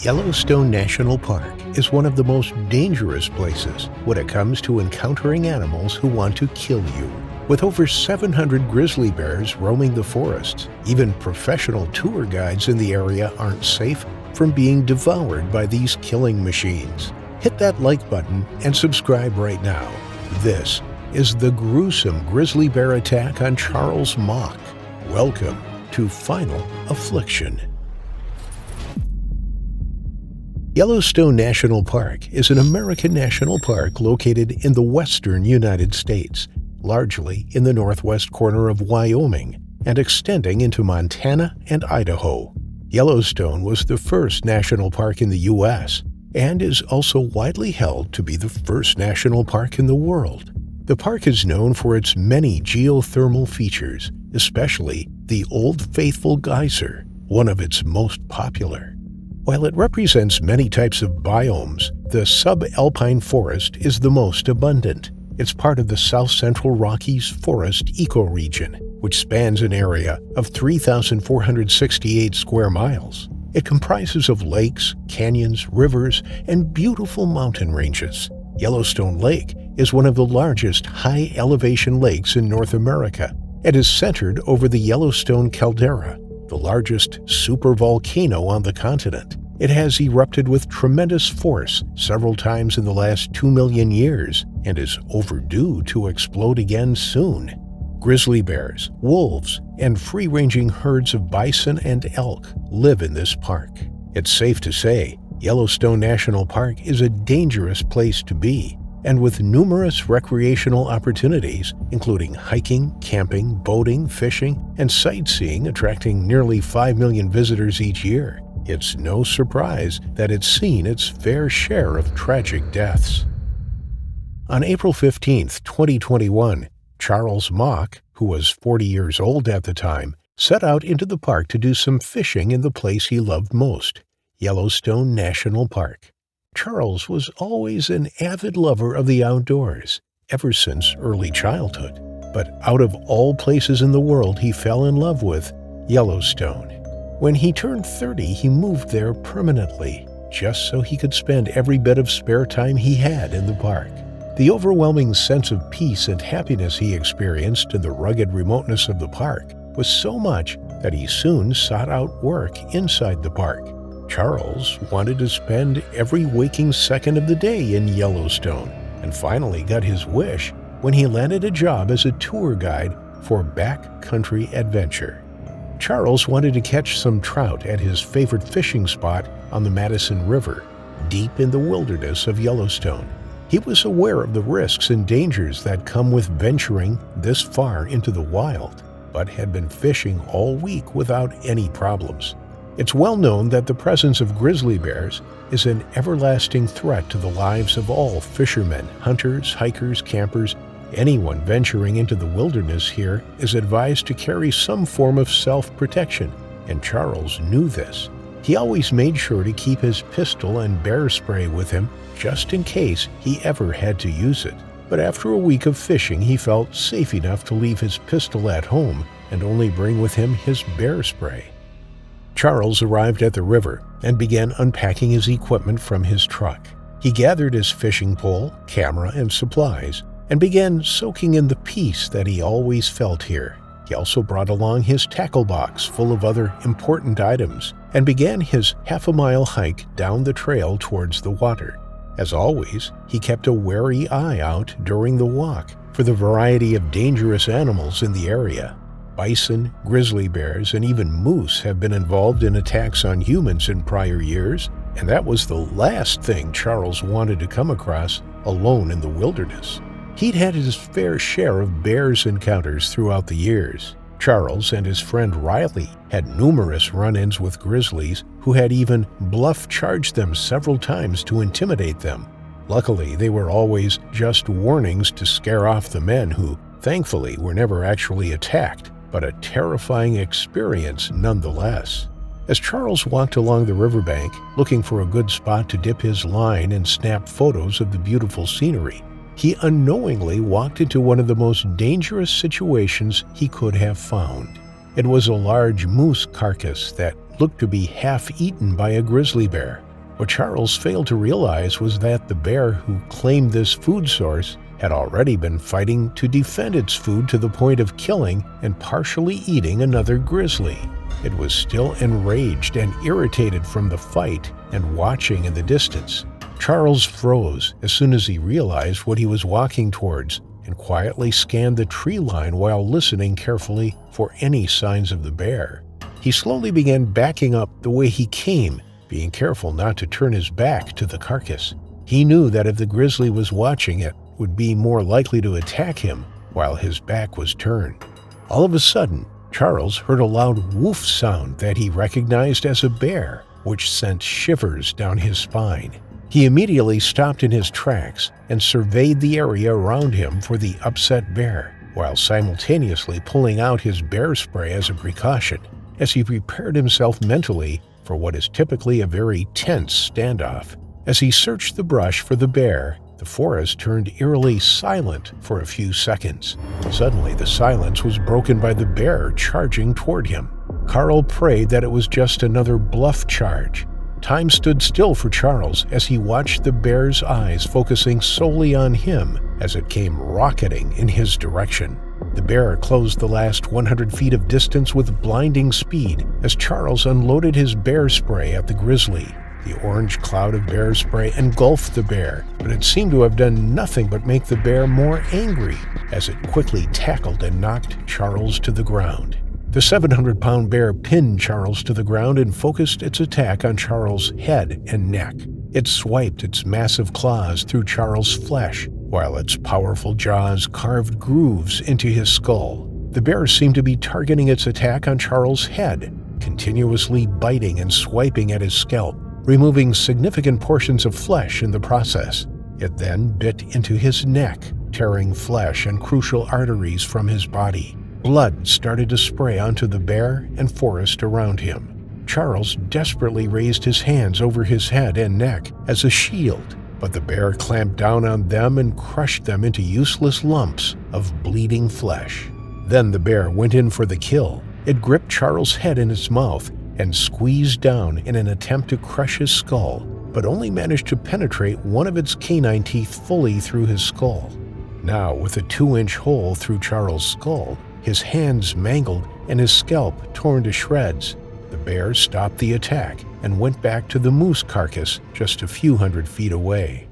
Yellowstone National Park is one of the most dangerous places when it comes to encountering animals who want to kill you. With over 700 grizzly bears roaming the forests, even professional tour guides in the area aren't safe from being devoured by these killing machines. Hit that like button and subscribe right now. This is the gruesome grizzly bear attack on Charles Mauled. Welcome to Final Affliction. Yellowstone National Park is an American national park located in the western United States, largely in the northwest corner of Wyoming and extending into Montana and Idaho. Yellowstone was the first national park in the U.S. and is also widely held to be the first national park in the world. The park is known for its many geothermal features, especially the Old Faithful Geyser, one of its most popular. While it represents many types of biomes, the subalpine forest is the most abundant. It's part of the South Central Rockies forest ecoregion, which spans an area of 3,468 square miles. It comprises of lakes, canyons, rivers, and beautiful mountain ranges. Yellowstone Lake is one of the largest high-elevation lakes in North America and is centered over the Yellowstone caldera, the largest supervolcano on the continent. It has erupted with tremendous force several times in the last 2 million years and is overdue to explode again soon. Grizzly bears, wolves, and free-ranging herds of bison and elk live in this park. It's safe to say Yellowstone National Park is a dangerous place to be, and with numerous recreational opportunities, including hiking, camping, boating, fishing, and sightseeing attracting nearly 5 million visitors each year, it's no surprise that it's seen its fair share of tragic deaths. On April 15, 2021, Charles Mauled, who was 40 years old at the time, set out into the park to do some fishing in the place he loved most, Yellowstone National Park. Charles was always an avid lover of the outdoors, ever since early childhood. But out of all places in the world he fell in love with, Yellowstone. When he turned 30, he moved there permanently, just so he could spend every bit of spare time he had in the park. The overwhelming sense of peace and happiness he experienced in the rugged remoteness of the park was so much that he soon sought out work inside the park. Charles wanted to spend every waking second of the day in Yellowstone and finally got his wish when he landed a job as a tour guide for backcountry adventure. Charles wanted to catch some trout at his favorite fishing spot on the Madison River, deep in the wilderness of Yellowstone. He was aware of the risks and dangers that come with venturing this far into the wild, but had been fishing all week without any problems. It's well known that the presence of grizzly bears is an everlasting threat to the lives of all fishermen, hunters, hikers, campers. Anyone venturing into the wilderness here is advised to carry some form of self-protection, and Charles knew this. He always made sure to keep his pistol and bear spray with him, just in case he ever had to use it. But after a week of fishing, he felt safe enough to leave his pistol at home and only bring with him his bear spray. Charles arrived at the river and began unpacking his equipment from his truck. He gathered his fishing pole, camera, and supplies, and began soaking in the peace that he always felt here. He also brought along his tackle box full of other important items and began his half-a-mile hike down the trail towards the water. As always, he kept a wary eye out during the walk for the variety of dangerous animals in the area. Bison, grizzly bears, and even moose have been involved in attacks on humans in prior years, and that was the last thing Charles wanted to come across alone in the wilderness. He'd had his fair share of bears encounters throughout the years. Charles and his friend Riley had numerous run-ins with grizzlies who had even bluff charged them several times to intimidate them. Luckily, they were always just warnings to scare off the men who, thankfully, were never actually attacked, but a terrifying experience nonetheless. As Charles walked along the riverbank, looking for a good spot to dip his line and snap photos of the beautiful scenery, he unknowingly walked into one of the most dangerous situations he could have found. It was a large moose carcass that looked to be half eaten by a grizzly bear. What Charles failed to realize was that the bear who claimed this food source had already been fighting to defend its food to the point of killing and partially eating another grizzly. It was still enraged and irritated from the fight and watching in the distance. Charles froze as soon as he realized what he was walking towards and quietly scanned the tree line while listening carefully for any signs of the bear. He slowly began backing up the way he came, being careful not to turn his back to the carcass. He knew that if the grizzly was watching it, would be more likely to attack him while his back was turned. All of a sudden, Charles heard a loud woof sound that he recognized as a bear, which sent shivers down his spine. He immediately stopped in his tracks and surveyed the area around him for the upset bear, while simultaneously pulling out his bear spray as a precaution, as he prepared himself mentally for what is typically a very tense standoff. As he searched the brush for the bear, the forest turned eerily silent for a few seconds. Suddenly, the silence was broken by the bear charging toward him. Carl prayed that it was just another bluff charge. Time stood still for Charles as he watched the bear's eyes focusing solely on him as it came rocketing in his direction. The bear closed the last 100 feet of distance with blinding speed as Charles unloaded his bear spray at the grizzly. The orange cloud of bear spray engulfed the bear, but it seemed to have done nothing but make the bear more angry as it quickly tackled and knocked Charles to the ground. The 700-pound bear pinned Charles to the ground and focused its attack on Charles' head and neck. It swiped its massive claws through Charles' flesh, while its powerful jaws carved grooves into his skull. The bear seemed to be targeting its attack on Charles' head, continuously biting and swiping at his scalp, removing significant portions of flesh in the process. It then bit into his neck, tearing flesh and crucial arteries from his body. Blood started to spray onto the bear and forest around him. Charles desperately raised his hands over his head and neck as a shield, but the bear clamped down on them and crushed them into useless lumps of bleeding flesh. Then the bear went in for the kill. It gripped Charles' head in its mouth and squeezed down in an attempt to crush his skull, but only managed to penetrate one of its canine teeth fully through his skull. Now, with a 2-inch hole through Charles' skull, his hands mangled and his scalp torn to shreds, the bear stopped the attack and went back to the moose carcass just a few hundred feet away.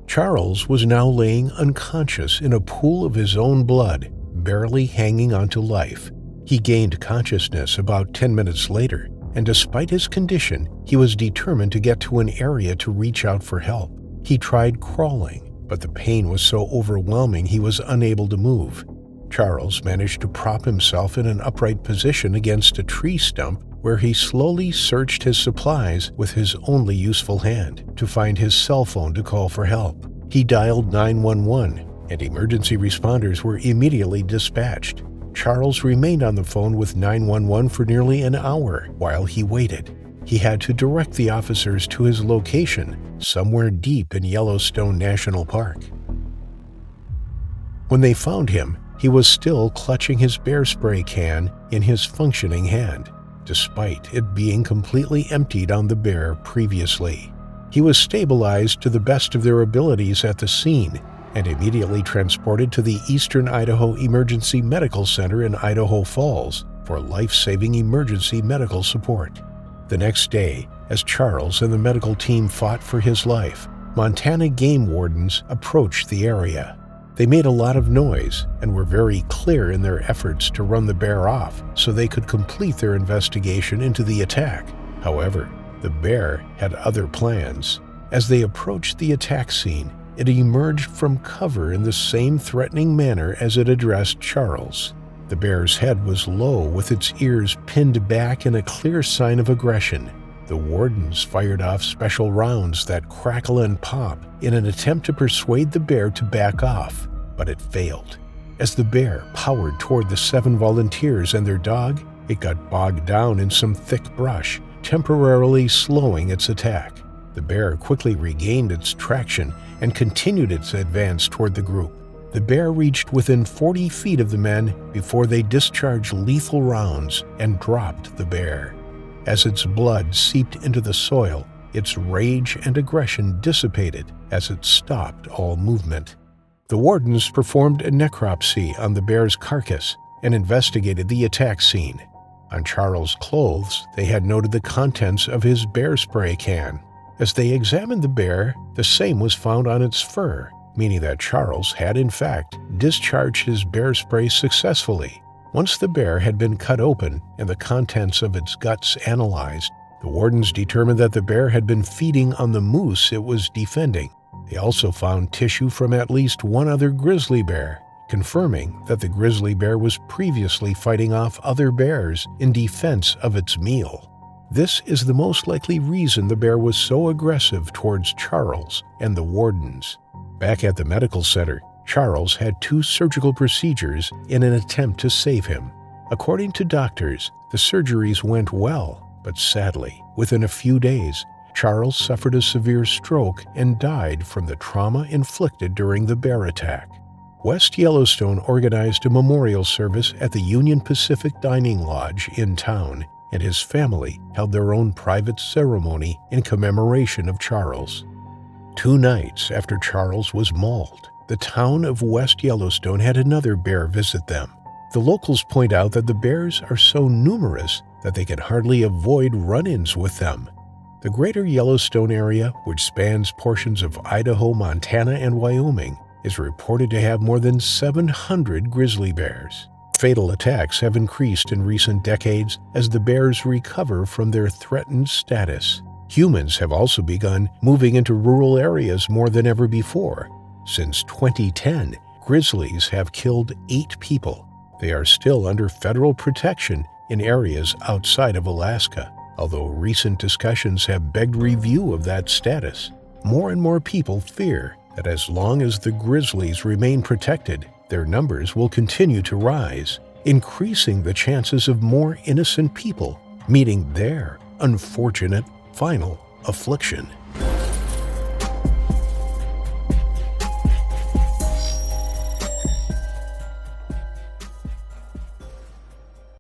Charles was now laying unconscious in a pool of his own blood, barely hanging on to life. He gained consciousness about 10 minutes later, and despite his condition, he was determined to get to an area to reach out for help. He tried crawling, but the pain was so overwhelming he was unable to move. Charles managed to prop himself in an upright position against a tree stump where he slowly searched his supplies with his only useful hand to find his cell phone to call for help. He dialed 911, and emergency responders were immediately dispatched. Charles remained on the phone with 911 for nearly an hour while he waited. He had to direct the officers to his location, somewhere deep in Yellowstone National Park. When they found him, he was still clutching his bear spray can in his functioning hand, despite it being completely emptied on the bear previously. He was stabilized to the best of their abilities at the scene and immediately transported to the Eastern Idaho Emergency Medical Center in Idaho Falls for life-saving emergency medical support. The next day, as Charles and the medical team fought for his life, Montana game wardens approached the area. They made a lot of noise and were very clear in their efforts to run the bear off so they could complete their investigation into the attack. However, the bear had other plans. As they approached the attack scene, it emerged from cover in the same threatening manner as it addressed Charles. The bear's head was low with its ears pinned back in a clear sign of aggression. The wardens fired off special rounds that crackle and pop in an attempt to persuade the bear to back off, but it failed. As the bear powered toward the 7 volunteers and their dog, it got bogged down in some thick brush, temporarily slowing its attack. The bear quickly regained its traction and continued its advance toward the group. The bear reached within 40 feet of the men before they discharged lethal rounds and dropped the bear. As its blood seeped into the soil, its rage and aggression dissipated as it stopped all movement. The wardens performed a necropsy on the bear's carcass and investigated the attack scene. On Charles' clothes, they had noted the contents of his bear spray can. As they examined the bear, the same was found on its fur, meaning that Charles had in fact discharged his bear spray successfully. Once the bear had been cut open and the contents of its guts analyzed, the wardens determined that the bear had been feeding on the moose it was defending. They also found tissue from at least one other grizzly bear, confirming that the grizzly bear was previously fighting off other bears in defense of its meal. This is the most likely reason the bear was so aggressive towards Charles and the wardens. Back at the medical center, Charles had 2 surgical procedures in an attempt to save him. According to doctors, the surgeries went well, but sadly, within a few days, Charles suffered a severe stroke and died from the trauma inflicted during the bear attack. West Yellowstone organized a memorial service at the Union Pacific Dining Lodge in town, and his family held their own private ceremony in commemoration of Charles. 2 nights after Charles was mauled, the town of West Yellowstone had another bear visit them. The locals point out that the bears are so numerous that they can hardly avoid run-ins with them. The greater Yellowstone area, which spans portions of Idaho, Montana, and Wyoming, is reported to have more than 700 grizzly bears. Fatal attacks have increased in recent decades as the bears recover from their threatened status. Humans have also begun moving into rural areas more than ever before. Since 2010, grizzlies have killed 8 people. They are still under federal protection in areas outside of Alaska, although recent discussions have begged review of that status. More and more people fear that as long as the grizzlies remain protected, their numbers will continue to rise, increasing the chances of more innocent people meeting their unfortunate final affliction.